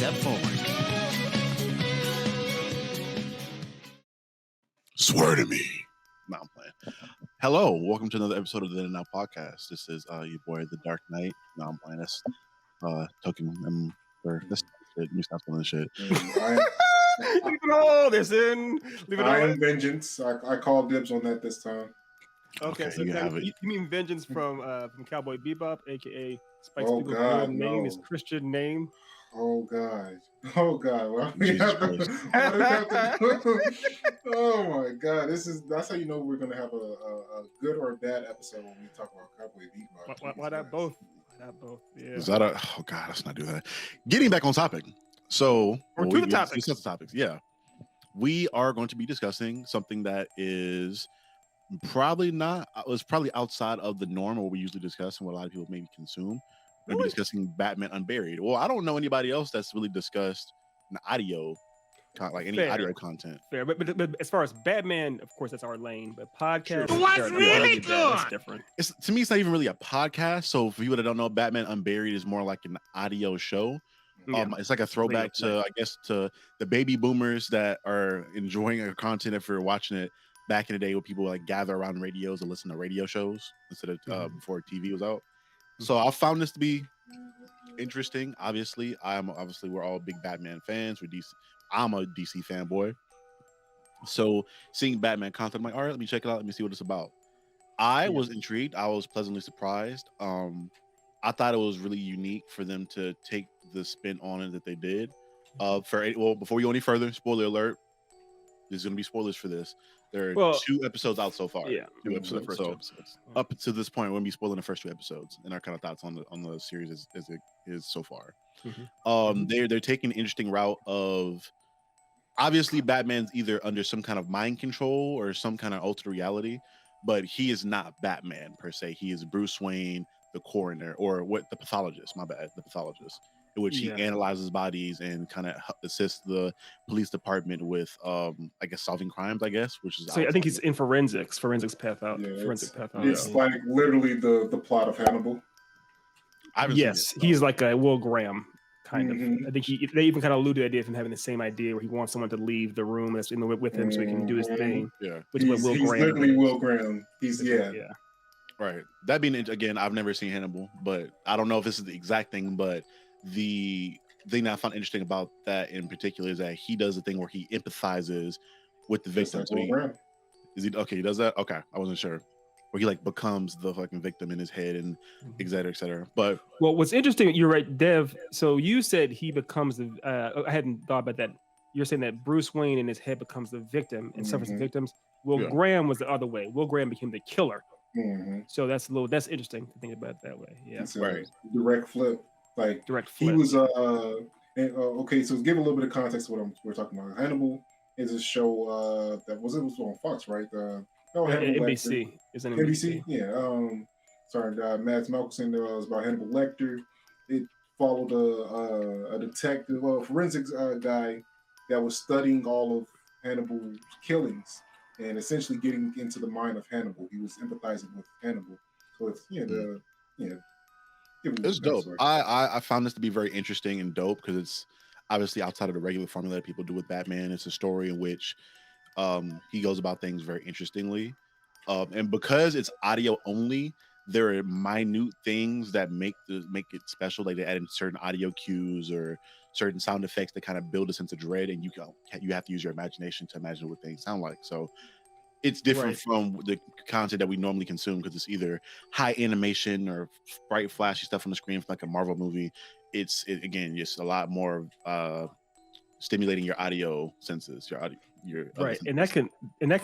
step forward. Swear to me. No, I'm playing. Hello, welcome to another episode of the Then and Now podcast. This is your boy, The Dark Knight. No, I'm playing. That's token for this shit. You stop doing this shit. Leave it all this in. Leave it I all am in. vengeance. I called dibs on that this time. Okay, so you mean vengeance from Cowboy Bebop, aka Spike Spiegel real name, his Christian name. Oh God! Well, Jesus Christ. Oh my God! That's how you know we're gonna have a good or a bad episode when we talk about Cowboy Bebop. Why not both? Why not both? Yeah. Is that oh God, let's not do that. Getting back on topic. So the topics. Discuss the topics. Yeah. We are going to be discussing something that is probably outside of the norm of what we usually discuss and what a lot of people maybe consume. We're going to be discussing Batman Unburied. Well, I don't know anybody else that's really discussed an audio, like any audio content. Fair, but as far as Batman, of course, that's our lane. But podcast, What's really good? That's different. To me, it's not even really a podcast. So for you that don't know, Batman Unburied is more like an audio show. Yeah. It's like a throwback to the baby boomers that are enjoying our content. If you're watching it back in the day, where people like gather around radios and listen to radio shows instead of before TV was out. So I found this to be interesting. Obviously, we're all big Batman fans. I'm a DC fanboy. So seeing Batman content, I'm like, all right, let me check it out. Let me see what it's about. I was intrigued. I was pleasantly surprised. I thought it was really unique for them to take the spin on it that they did. Before we go any further, spoiler alert. There's going to be spoilers for this. There are 2 episodes out so far. Yeah, 2 episodes. The first 2 episodes. Up to this point, we're going to be spoiling the first 2 episodes and our kind of thoughts on the series as it is so far. They're taking an interesting route of, obviously Batman's either under some kind of mind control or some kind of altered reality, but he is not Batman per se. He is Bruce Wayne, the coroner, or the pathologist, in which he analyzes bodies and kind of assists the police department with, solving crimes, which is. So I think he's in forensic path out. It's like literally the plot of Hannibal. Yes, he's like a Will Graham kind of. I think they even kind of alluded to the idea of him having the same idea where he wants someone to leave the room that's with him so he can do his thing. Yeah, which is what Will Graham. Literally Will Graham. He's Right. That being, again, I've never seen Hannibal, but I don't know if this is the exact thing, but the thing that I found interesting about that in particular is that he does the thing where he empathizes with the victim. So he does that? Okay. I wasn't sure. Where he like becomes the fucking victim in his head and et cetera, et cetera. But what's interesting, you're right, Dev. So you said he becomes I hadn't thought about that. You're saying that Bruce Wayne in his head becomes the victim and suffers the victims. Will Graham was the other way. Will Graham became the killer. So that's interesting to think about it that way. Yeah, it's direct flip. Like direct flip. He was okay. So to give a little bit of context to what we're talking about. Hannibal is a show that was on Fox, right? NBC is an NBC. Yeah. Mads Mikkelsen was about Hannibal Lecter. It followed a detective, a forensics guy that was studying all of Hannibal's killings and essentially getting into the mind of Hannibal. He was empathizing with Hannibal. So it's it's dope. I found this to be very interesting and dope because it's obviously outside of the regular formula that people do with Batman. It's a story in which he goes about things very interestingly. And because it's audio only, there are minute things that make it special. Like they add in certain audio cues or certain sound effects that kind of build a sense of dread, and you have to use your imagination to imagine what things sound like. So it's different from the content that we normally consume because it's either high animation or bright, flashy stuff on the screen, like a Marvel movie. It's again just a lot more stimulating your audio senses, your right, and that can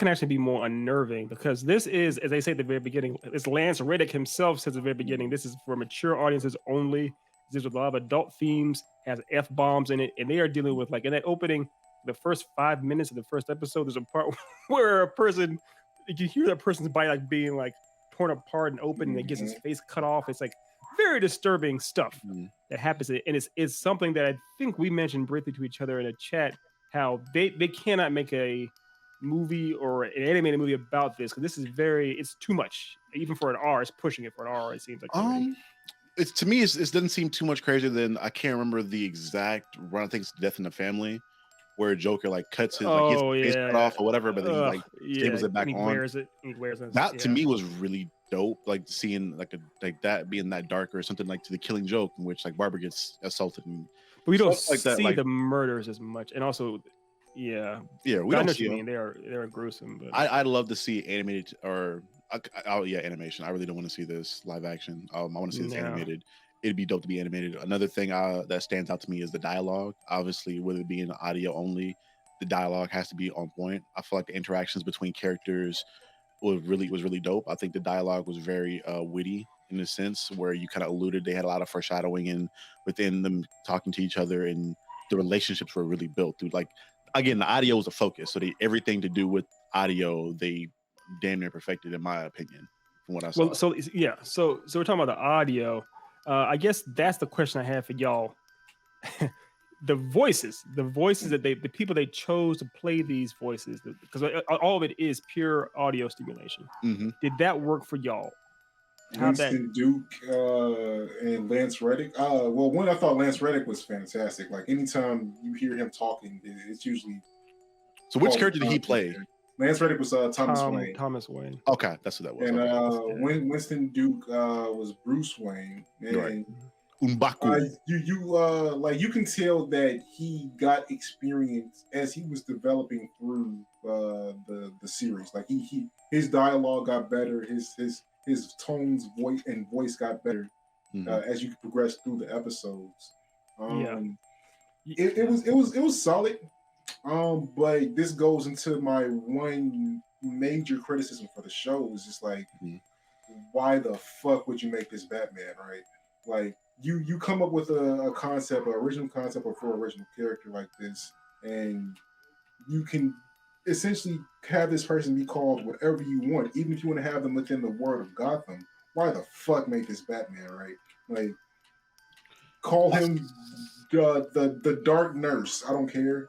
actually be more unnerving because this is, as they say at the very beginning, as Lance Reddick himself says at the very beginning, this is for mature audiences only. There's a lot of adult themes, has F-bombs in it, and they are dealing with, like, in that opening, the first 5 minutes of the first episode, there's a part where you can hear that person's body like being like torn apart and open, and it gets his face cut off. It's like very disturbing stuff that happens, and it's something that I think we mentioned briefly to each other in a chat, how they cannot make a movie or an animated movie about this because this is it's too much. Even for an R, it's pushing it for an R. It seems like it's to me, it doesn't seem too much crazier than I can't remember the exact run. I think it's Death in the Family, where Joker like cuts his like he has Oh his face cut yeah, off or whatever, but then he like yeah, staples it back and he on. wears it. And he wears it. That to Yeah. me was really dope. Like seeing like that being that dark or something like to the Killing Joke, in which like Barbara gets assaulted and But we don't stuff like that. see Like the murders as much, and also, yeah, yeah, we I know don't what see you them. mean. They're gruesome, but I'd love to see animated or oh yeah, animation. I really don't want to see this live action. I want to see this no. animated. It'd be dope to be animated. Another thing that stands out to me is the dialogue. Obviously, with it being audio only, the dialogue has to be on point. I feel like the interactions between characters was really dope. I think the dialogue was very witty in a sense where you kind of alluded they had a lot of foreshadowing and within them talking to each other and the relationships were really built through like again the audio was a focus so they everything to do with audio they damn near perfected in my opinion from what I saw. Well, so yeah, so we're talking about the audio. I guess that's the question I have for y'all. The voices that the people they chose to play these voices, because all of it is pure audio stimulation. Mm-hmm. Did that work for y'all? Winston Duke and Lance Reddick. Well, one I thought Lance Reddick was fantastic. Like anytime you hear him talking, it's usually. So which character did he play? Lance Reddick was Thomas Wayne. Thomas Wayne. Okay, that's what that was. And okay. Winston Duke was Bruce Wayne. And right. Umbaku. You can tell that he got experience as he was developing through the series. Like his dialogue got better, his tones, voice got better as you progress through the episodes. It was solid. But this goes into my one major criticism for the show is just like, why the fuck would you make this Batman, right? Like you come up with a concept, an original concept for an original character like this, and you can essentially have this person be called whatever you want, even if you want to have them within the world of Gotham. Why the fuck make this Batman, right? Like call him the Dark Nurse. I don't care.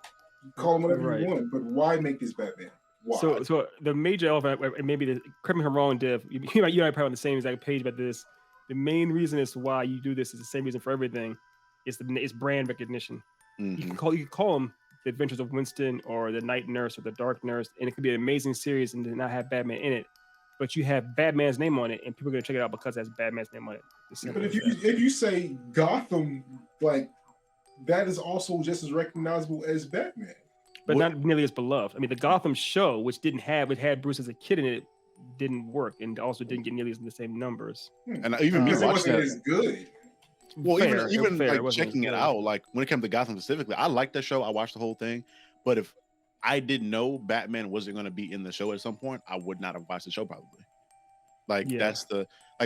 Call him whatever you want, but why make this Batman? Why? So the major elephant, maybe correct me if I'm wrong, Dev. You and I are probably on the same exact page about this. The main reason as to why you do this is the same reason for everything. It's brand recognition. You can call them the Adventures of Winston or the Night Nurse or the Dark Nurse, and it could be an amazing series and not have Batman in it. But you have Batman's name on it, and people are gonna check it out because it has Batman's name on it. But if you say Gotham, like that is also just as recognizable as Batman. But not nearly as beloved. I mean, the Gotham show, which had Bruce as a kid in it, didn't work and also didn't get nearly the same numbers. And even me watching that is good. Well, even like checking it out, like when it comes to Gotham specifically, I like the show. I watched the whole thing, but if I didn't know Batman wasn't going to be in the show at some point, I would not have watched the show probably. Like that's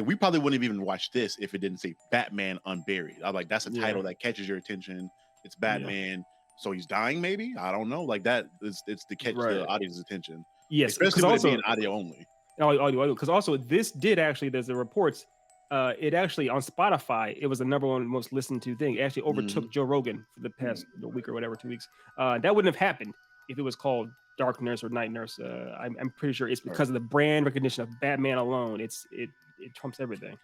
we probably wouldn't have even watched this if it didn't say Batman Unburied. I'm like, that's a title that catches your attention. It's Batman. So he's dying, maybe? I don't know. Like that, it's to catch the audience's attention. Yes, especially when it being audio only. Audio. Because also this did actually. There's the reports. It actually on Spotify. It was the number one most listened to thing. It actually overtook Joe Rogan for the past week or whatever, 2 weeks. That wouldn't have happened if it was called Dark Nurse or Night Nurse. I'm pretty sure it's because of the brand recognition of Batman alone. It trumps everything.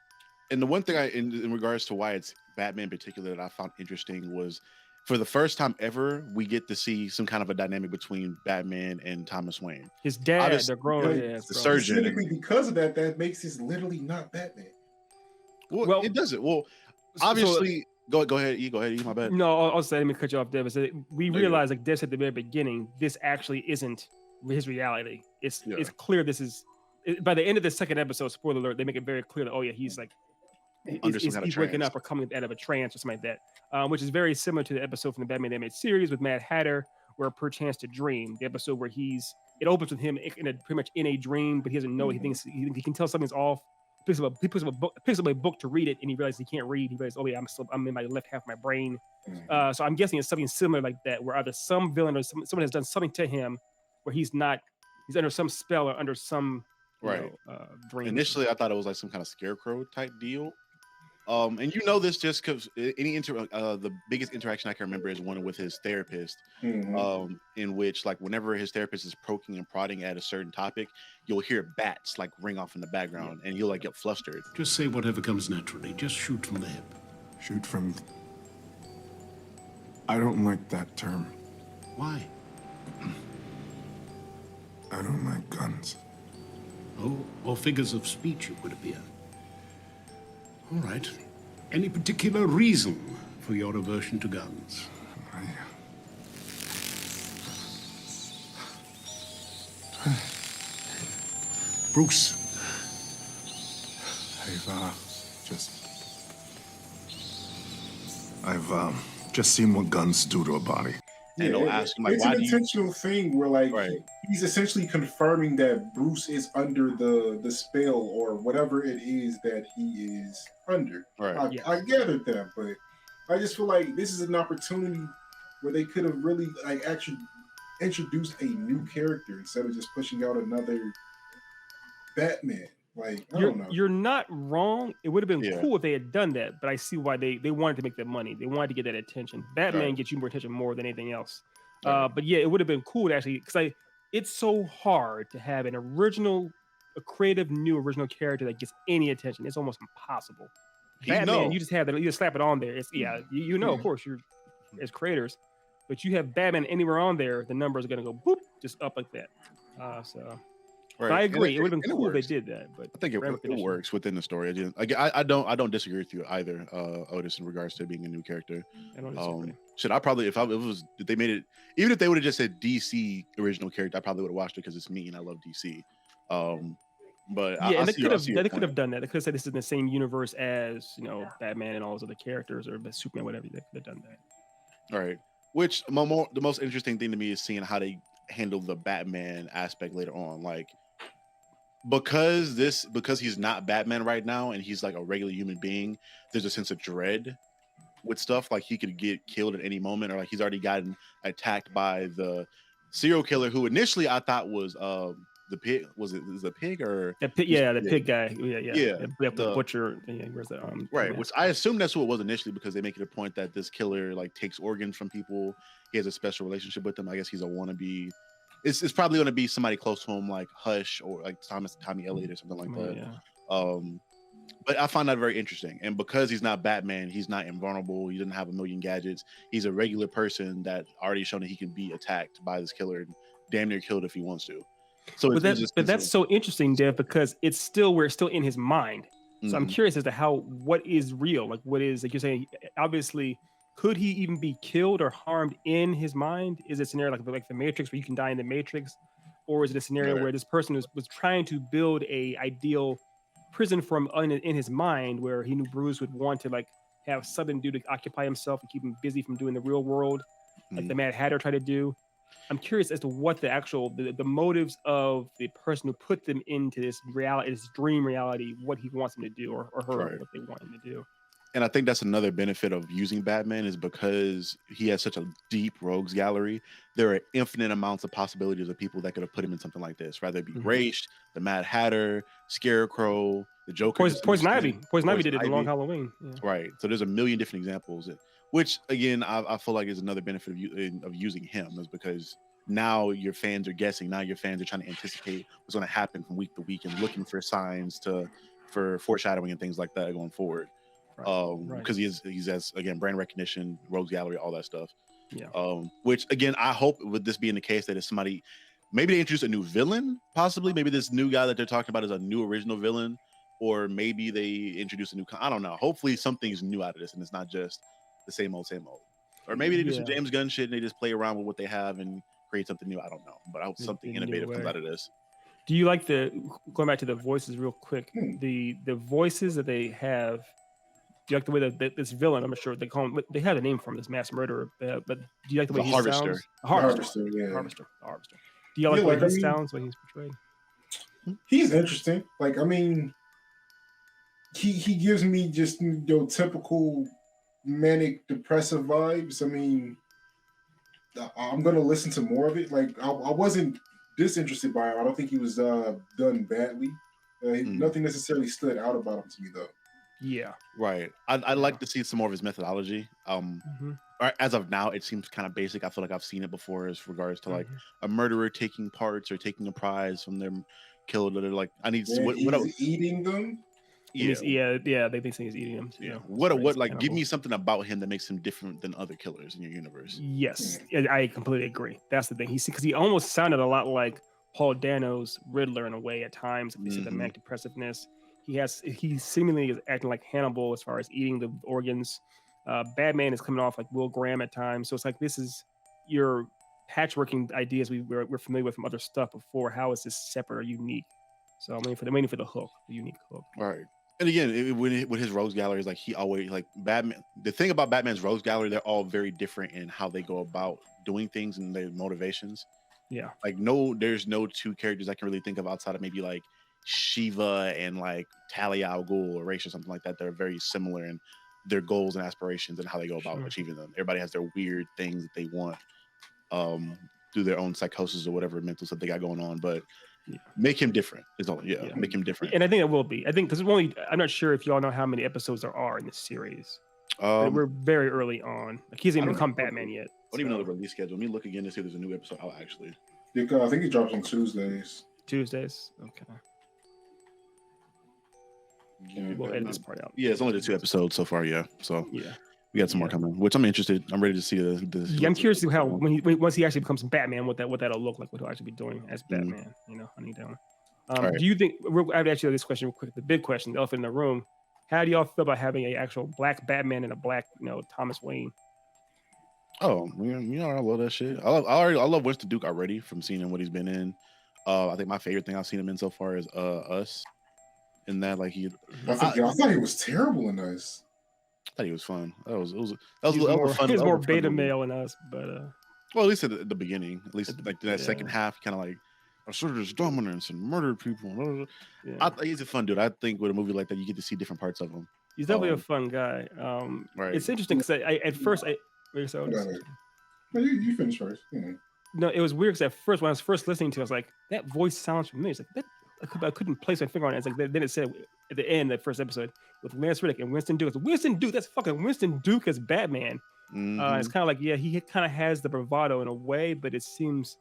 And the one thing in regards to why it's Batman in particular that I found interesting was, for the first time ever, we get to see some kind of a dynamic between Batman and Thomas Wayne. His dad, the surgeon. Specifically because of that makes this literally not Batman. Well, it doesn't. Well, obviously, go ahead, E. Go ahead, E. My bad. No, I'll say, let me cut you off, Dev. We realized, like Dev said at the very beginning, this actually isn't his reality. It's clear this is. By the end of the second episode, spoiler alert, they make it very clear that he's like. He's waking up or coming out of a trance or something like that, which is very similar to the episode from the Batman Animated Series with Mad Hatter, where Perchance to Dream, the episode where it opens with him pretty much in a dream, but he doesn't know. He thinks he can tell something's off. He picks up a book to read it, and he realizes he can't read. He realizes, I'm in my left half of my brain. So I'm guessing it's something similar like that, where either some villain or someone has done something to him, where he's under some spell or under some dream. Initially, I thought it was like some kind of scarecrow type deal. And this just because the biggest interaction I can remember is one with his therapist, in which like whenever his therapist is poking and prodding at a certain topic, you'll hear bats like ring off in the background, and he'll like get flustered. Just say whatever comes naturally. Just shoot from the hip. Shoot from... I don't like that term. Why? I don't like guns. Oh, or figures of speech, it would appear. All right. Any particular reason for your aversion to guns? Bruce. I've just seen what guns do to a body. And they'll ask him, like, it's why an do you... intentional thing where like he's essentially confirming that Bruce is under the spell or whatever it is that he is under. Right. I gathered that, but I just feel like this is an opportunity where they could have really like actually introduced a new character instead of just pushing out another Batman. Like, I don't know. You're not wrong. It would have been cool if they had done that, but I see why they wanted to make that money. They wanted to get that attention. Batman gets you more attention more than anything else. But yeah, it would have been cool to actually, because it's so hard to have a creative new original character that gets any attention. It's almost impossible. Batman, you just have that. You just slap it on there. It's of course, you're as creators, but you have Batman anywhere on there, the numbers are gonna go boop, just up like that. Right. I agree. It would have been cool if they did that, but I think it works within the story. I don't disagree with you either, Otis, in regards to being a new character. I don't disagree. If they made it, even if they would have just said DC original character, I probably would have watched it because it's me and I love DC. But yeah, they could have done that. They could have said this is in the same universe as Batman and all those other characters, or Superman, whatever. They could have done that. All right. Which the most interesting thing to me is seeing how they handle the Batman aspect later on, like. Because he's not Batman right now and he's like a regular human being, there's a sense of dread with stuff like he could get killed at any moment, or like he's already gotten attacked by the serial killer who initially I thought was the pig. Was it the pig or the pig? Yeah, the pig guy. Yeah. The butcher. Where's that? Right, which I assume that's who it was initially because they make it a point that this killer like takes organs from people. He has a special relationship with them. I guess he's a wannabe. It's probably going to be somebody close to him, like Hush or like Tommy Elliott or something like that. Yeah. But I find that very interesting. And because he's not Batman, he's not invulnerable. He doesn't have a million gadgets. He's a regular person that already shown that he can be attacked by this killer and damn near killed if he wants to. So, that's so interesting, Dev, because we're still in his mind. So I'm curious as to what is real, like what is, like you're saying, obviously. Could he even be killed or harmed in his mind? Is it a scenario like the Matrix where you can die in the Matrix? Or is it a scenario where this person was trying to build a ideal prison for him in his mind where he knew Bruce would want to like have something to do to occupy himself and keep him busy from doing the real world, like the Mad Hatter tried to do? I'm curious as to what the motives of the person who put them into this reality, this dream reality, what he wants them to do or her, what they want him to do. And I think that's another benefit of using Batman is because he has such a deep rogues gallery. There are infinite amounts of possibilities of people that could have put him in something like this, rather it be Ra's, the Mad Hatter, Scarecrow, the Joker. Poison Ivy. Poison Ivy did it in Long Halloween. Yeah. Right. So there's a million different examples, which again, I feel like is another benefit of using him is because now your fans are guessing. Now your fans are trying to anticipate what's going to happen from week to week and looking for signs for foreshadowing and things like that going forward. Because he's has again brand recognition, rogues gallery, all that stuff. Yeah. Which again, I hope with this being the case that it's somebody, maybe they introduce a new villain, possibly. Maybe this new guy that they're talking about is a new original villain, or maybe they introduce a new. I don't know. Hopefully something's new out of this, and it's not just the same old. Or maybe they do some James Gunn shit and they just play around with what they have and create something new. I don't know, but I hope something innovative comes out of this. Do you like going back to the voices real quick? The voices that they have. Do you like the way that this villain? I'm not sure they call him. They have a name for him, this mass murderer. But do you like the way he sounds? Harvester. Harvester. Do you like the way he sounds when he's portrayed? He's interesting. Like, I mean, he gives me just typical manic depressive vibes. I mean, I'm gonna listen to more of it. Like, I wasn't disinterested by him. I don't think he was done badly. Nothing necessarily stood out about him to me though. Yeah. Right. I'd like to see some more of his methodology. Mhm. As of now, it seems kind of basic. I feel like I've seen it before as regards to like Mhm. a murderer taking parts or taking a prize from their killer. That are like, I need to see And what he's eating them. And yeah. they think he's eating him. Yeah. Yeah. What like give Hannibal. me something about him that makes him different than other killers in your universe. Yes, I completely agree. That's the thing. Because he almost sounded a lot like Paul Dano's Riddler in a way at times. If you see the manic depressiveness, he seemingly is acting like Hannibal as far as eating the organs. Batman is coming off like Will Graham at times. So it's like this is your patchworking ideas we're familiar with from other stuff before. How is this separate or unique? So I'm waiting for the hook, the unique hook. Right. And again, with his rogues gallery, is like he always like Batman. The thing about Batman's rogues gallery, they're all very different in how they go about doing things and their motivations. Yeah. Like there's no two characters I can really think of outside of maybe like Shiva and like Talia al Ghul or Ra's or something like that. They're very similar in their goals and aspirations and how they go about achieving them. Everybody has their weird things that they want through their own psychosis or whatever mental stuff they got going on. But make him different is all. Yeah, make him different. And I think it will be. I think because I'm not sure if y'all know how many episodes there are in this series. But we're very early on. Like he hasn't even become Batman yet. I don't even know the release schedule. Let me look again to see if there's a new episode out actually. I think it drops on Tuesdays. Tuesdays. Okay. We'll edit this part out. Yeah, it's only the 2 episodes so far. Yeah, so yeah, we got some more coming, which I'm interested. I'm ready to see this. Yeah, I'm curious to see how once he actually becomes Batman, what that'll look like. What he'll actually be doing as Batman. Hunting down. Right. Do you think? I have to ask you this question real quick. The big question, the elephant in the room. How do y'all feel about having an actual black Batman and a black, Thomas Wayne? Oh, I love that shit. I love Winston Duke already from seeing him what he's been in. I think my favorite thing I've seen him in so far is Us. In that, like I thought he was terrible in Us. I thought he was fun. That was fun. He was more beta male in Us, but well, at least at the beginning, at least like that second half, kind of like asserted his dominance and murdered people. Yeah. He's a fun dude. I think with a movie like that, you get to see different parts of him. He's definitely a fun guy. Right. It's interesting because at first you finish first. Yeah. No, it was weird because at first, when I was first listening to it, I was like, that voice sounds familiar. It's like I couldn't place my finger on it. It's like then it said at the end, that first episode with Lance Reddick and Winston Duke. It's Winston Duke. That's fucking Winston Duke as Batman. It's kind of like he kind of has the bravado in a way, but it seems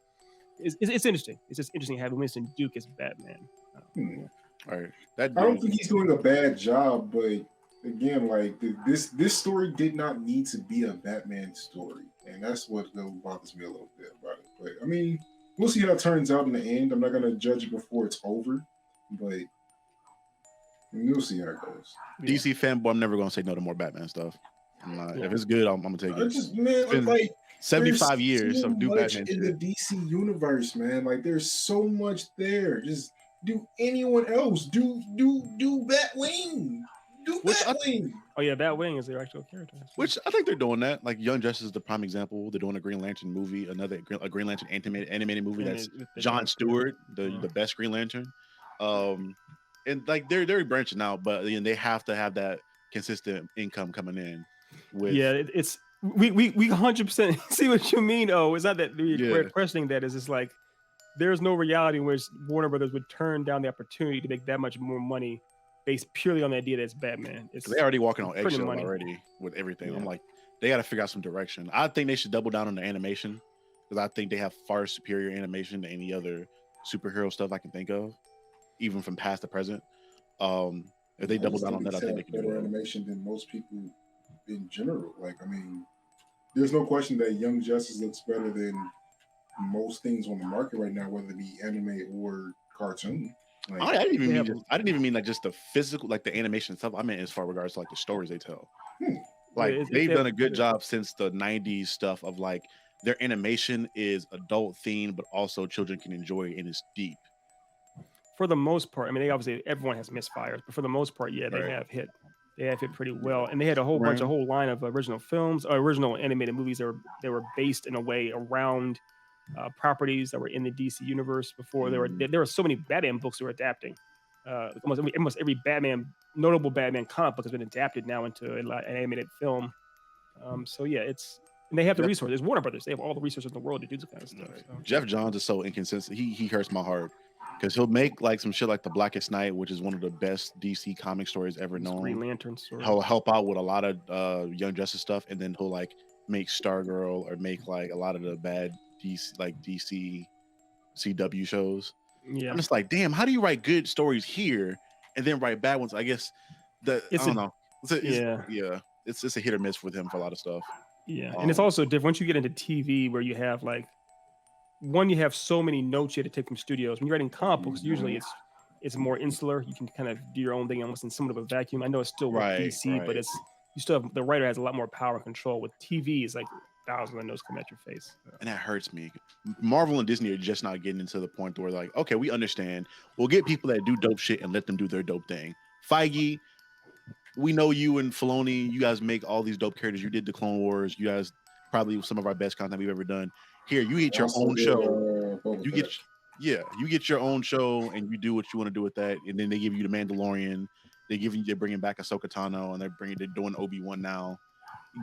it's interesting. It's just interesting having Winston Duke as Batman. All right, I don't think he's doing a bad job, but again, like this story did not need to be a Batman story, and that's what bothers me a little bit about it. But I mean, we'll see how it turns out in the end. I'm not gonna judge it before it's over, but we'll see how it goes. DC fanboy, I'm never gonna say no to more Batman stuff. If it's good, I'm gonna take it. Man, like 75 years of new Batman in the DC universe, man. Like there's so much there. Just do anyone else. Do Batwing. Oh yeah, Batwing is their actual character. Which I think they're doing that. Like Young Justice is the prime example. They're doing a Green Lantern movie, a Green Lantern animated movie that's John Stewart, the best Green Lantern. And like they're branching out, but they have to have that consistent income coming in. It's we 100% see what you mean. Oh, it's not that we're questioning that. Is just like there's no reality in which Warner Brothers would turn down the opportunity to make that much more money based purely on the idea that it's Batman. They're already walking on eggshells already with everything. I'm like, they got to figure out some direction. I think they should double down on the animation because I think they have far superior animation to any other superhero stuff I can think of, even from past to present. If they double down on that, I think they can do better animation than most people in general. Like, I mean, there's no question that Young Justice looks better than most things on the market right now, whether it be anime or cartoon. Like, I didn't even mean like just the physical, like the animation stuff. I meant as far regards to like the stories they tell. Like they've done a good job since the 90s stuff of like their animation is adult themed, but also children can enjoy it and it's deep. For the most part, I mean, everyone has misfires, but for the most part, they have hit pretty well. And they had a whole line of original films, original animated movies that were based in a way around properties that were in the DC universe before. There were so many Batman books that were adapting. Almost every notable Batman comic book has been adapted now into an animated film. And they have the resources. Warner Brothers, they have all the resources in the world to do this kind of stuff. So. Jeff Johns is so inconsistent. He hurts my heart because he'll make like some shit like the Blackest Night, which is one of the best DC comic stories ever known. Green Lantern story. He'll help out with a lot of Young Justice stuff, and then he'll like make Stargirl or make like a lot of the bad DC CW shows. Yeah, I'm just like, damn, how do you write good stories here and then write bad ones? I guess I don't know. It's a hit or miss with him for a lot of stuff. Yeah, and it's also different once you get into TV, where you have like you have so many notes you have to take from studios. When you're writing comic books, usually it's more insular. You can kind of do your own thing almost in somewhat of a vacuum. I know it's still with DC, but you still have the writer has a lot more power and control. With TV, it's like thousands of notes come at your face. And that hurts me. Marvel and Disney are just not getting into the point where they're like, okay, we understand. We'll get people that do dope shit and let them do their dope thing. Feige, we know you and Filoni, you guys make all these dope characters. You did the Clone Wars. You guys probably some of our best content we've ever done. Here, you get your own show. You get your own show, and you do what you want to do with that. And then they give you the Mandalorian. They're bringing back Ahsoka Tano, and they're doing Obi-Wan now.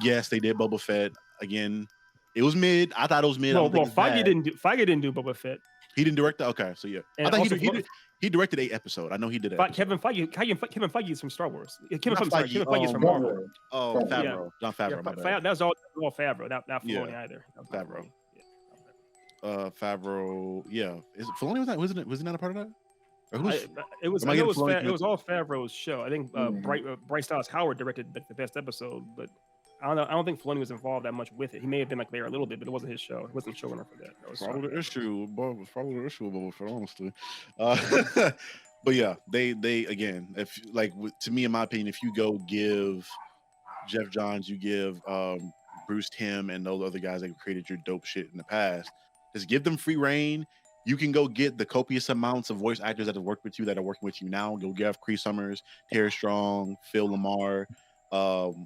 Yes, they did Boba Fett again. It was mid. I thought it was mid. Well, Feige didn't do Boba Fett. He didn't direct that. Okay, so yeah, and I thought he directed 8 episodes. I know he did it. Kevin Feige is from Star Wars. Kevin Feige is from Marvel. Oh, Favreau, John Favreau. Yeah, that was all Favreau, not Filoni either. Favreau. Favreau. Yeah, is it Filoni? Was he not a part of that? It was all Favreau's show. I think Bryce Dallas Howard directed the best episode, but I don't think Filoni was involved that much with it. He may have been like there a little bit, but it wasn't his show. He wasn't showrunner for that. Probably the issue, honestly. But yeah, they again, if like to me, in my opinion, if you go give Jeff Johns, you give Bruce Timm and those other guys that created your dope shit in the past, just give them free reign. You can go get the copious amounts of voice actors that have worked with you that are working with you now. Go get Cree Summers, Terry Strong, Phil Lamar.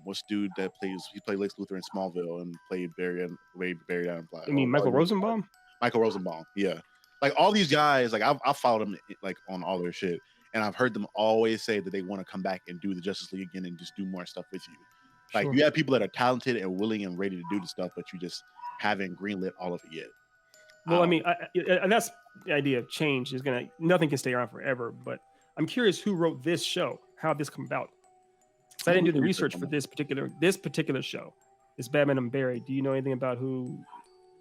What's dude that played Lex Luthor in Smallville and played Barry Allen. You mean Michael Rosenbaum? Michael Rosenbaum, yeah. Like all these guys, like I've followed them like on all their shit, and I've heard them always say that they want to come back and do the Justice League again and just do more stuff with you. Like you have people that are talented and willing and ready to do the stuff, but you just haven't greenlit all of it yet. Well, I mean, and that's the idea of change is nothing can stay around forever. But I'm curious who wrote this show, how did this come about? So I didn't do the research for this particular show. It's Batman Unburied. Do you know anything about who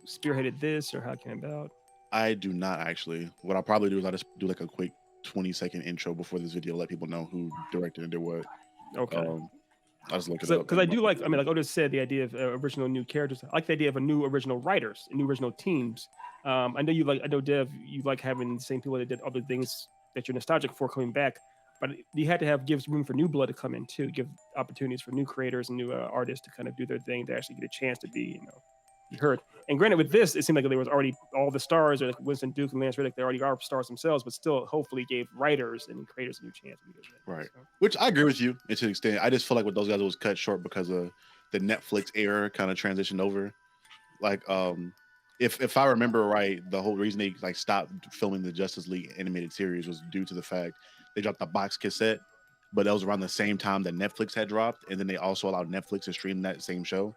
spearheaded this or how it came about? I do not actually. What I'll probably do is I'll just do like a quick 20-second intro before this video, let people know who directed and did what. Okay. I'll just look it up. Because I do like, like Otis said, the idea of original new characters. I like the idea of a new original writers, and new original teams. I know Dev, you like having the same people that did other things that you're nostalgic for coming back, but you had to give room for new blood to come in too, give opportunities for new creators and new artists to kind of do their thing, to actually get a chance to be, heard. And granted, with this, it seemed like there was already all the stars, or like Winston Duke and Lance Reddick, they already are stars themselves, but still, hopefully, gave writers and creators a new chance. Right. So. Which I agree with you to an extent. I just feel like with those guys, it was cut short because of the Netflix era kind of transitioned over. Like, if I remember right, the whole reason they like stopped filming the Justice League animated series was due to the fact they dropped the box cassette, but that was around the same time that Netflix had dropped, and then they also allowed Netflix to stream that same show.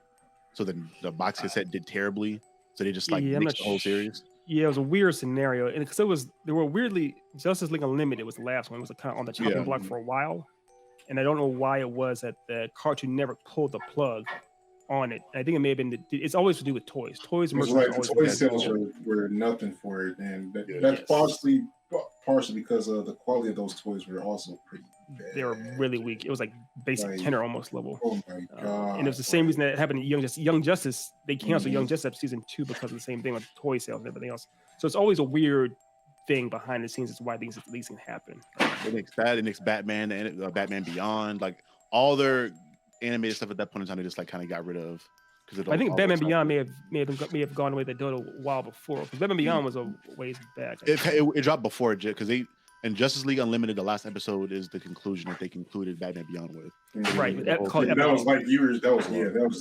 So then the box cassette did terribly. So they just mixed the whole series. Yeah, it was a weird scenario, and because they were weirdly Justice League Unlimited was the last one. It was kind of on the chopping block for a while, and I don't know why it was that the Cartoon Network pulled the plug on it. I think it may have been it's always to do with toys. Toys, the toy sales were nothing for it, and that's partially because of the quality of those toys were also pretty bad. They were really weak. It was like basic Kenner almost level. Oh my god! And it was the same reason that happened in Young Justice. They canceled Young Justice season 2 because of the same thing with toy sales and everything else. So it's always a weird thing behind the scenes. It's why these can happen. It makes Batman and Batman Beyond, like all their animated stuff at that point in time, they just like kind of got rid of. I think Batman Beyond may have gone away. They did a while before, because Batman Beyond was a ways back. It dropped before it because and Justice League Unlimited, the last episode is the conclusion that they concluded Batman Beyond with. Right, that was like years. That was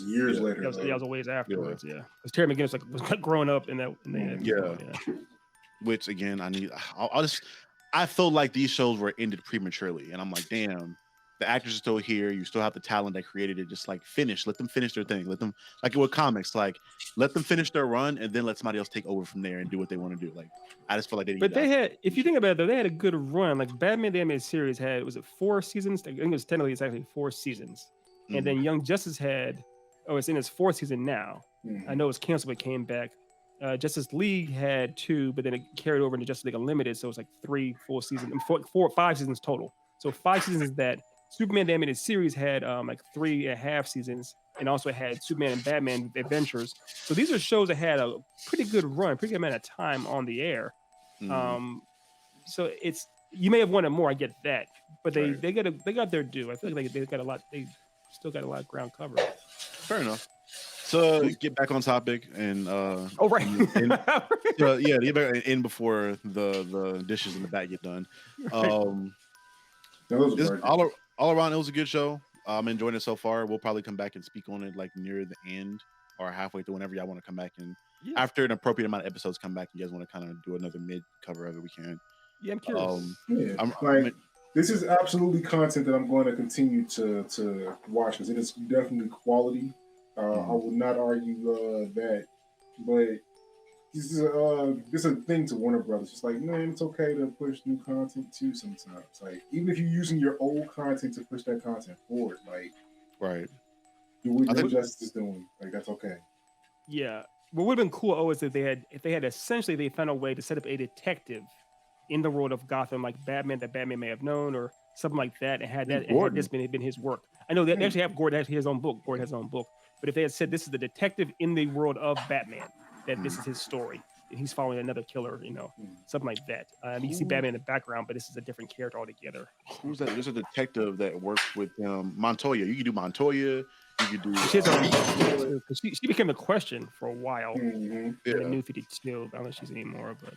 years later. That was a ways afterwards. Yeah, because Terry McGinnis was growing up in that. Which again, I feel like these shows were ended prematurely, and I'm like, damn. the actors are still here. You still have the talent that created it. Just like let them finish their thing. Let them, like with comics, like let them finish their run and then let somebody else take over from there and do what they want to do. Like I just feel like they didn't. But they had, if you think about it, though, they had a good run. Like Batman the Animated Series had, was it 4 seasons? I think it was technically it's actually 4 seasons. And then Young Justice had, it's in its 4th season now. I know it was canceled, but came back. Justice League had 2, but then it carried over into Justice League Unlimited, so it's like 3 full seasons, 4 or 5 seasons total. So 5 seasons that Superman the Animated Series had like 3.5 seasons, and also had Superman and Batman Adventures. So these are shows that had a pretty good run, pretty good amount of time on the air. So it's, you may have wanted more, I get that, but they got their due. I feel like they got a lot. They still got a lot of ground covered. Fair enough. So get back on topic and right. Get back in before the dishes in the back get done. All around, it was a good show. I'm enjoying it so far. We'll probably come back and speak on it like near the end or halfway through, whenever y'all want to come back, and after an appropriate amount of episodes come back, you guys want to kind of do another mid cover of it, we can. Yeah, I'm curious. This is absolutely content that I'm going to continue to watch because it is definitely quality. I would not argue that, but this is a thing to Warner Brothers. It's like, man, it's okay to push new content too sometimes. Like, even if you're using your old content to push that content forward, like, do what Young Justice is doing. Like, that's okay. Yeah. What would have been cool, is if they had essentially, they found a way to set up a detective in the world of Gotham, like Batman, that Batman may have known, or something like that, and had this been his work. I know they actually have Gordon has his own book. Gordon has his own book. But if they had said this is the detective in the world of Batman, that this is his story, and he's following another killer, something like that. You see Batman in the background, but this is a different character altogether. Who's that? There's a detective that works with Montoya. You could do Montoya. You could do. She became the Question for a while. In the New 52. I don't know if she's anymore, but.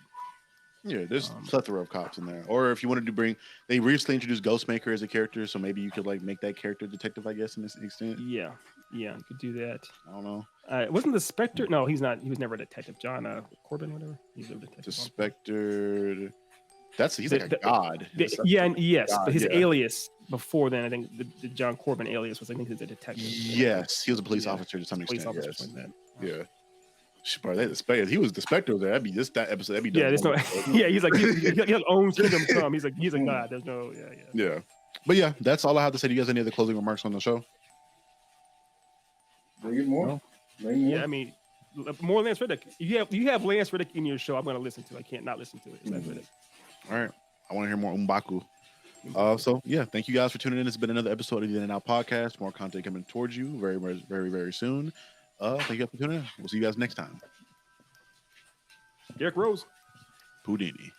Yeah, there's a plethora of cops in there. Or if you wanted to they recently introduced Ghostmaker as a character, so maybe you could like make that character detective, I guess, in this extent. Yeah, you could do that. I don't know. Wasn't the Spectre? No, he's not. He was never a detective. John Corbin, whatever. He's a detective. The Spectre. He's like a god. But his alias before then, I think the John Corbin alias was, I think, he's a detective. Yes, he was a police officer to some extent. Yeah. Bro, he was the Spectre there. That'd be that episode. That'd be there's no. He's like he owns Kingdom Come. He's like nah. There's no. Yeah. But yeah, that's all I have to say. Do you guys have any other closing remarks on the show? Bring it more. Yeah, I mean, more Lance Reddick. You have Lance Reddick in your show. I'm going to listen to. I can't not listen to it. Lance Reddick. All right, I want to hear more M'Baku. So yeah, thank you guys for tuning in. It's been another episode of the In and Out Podcast. More content coming towards you very, very, very, very soon. Thank you guys for tuning in. We'll see you guys next time. Derrick Rose. Houdini.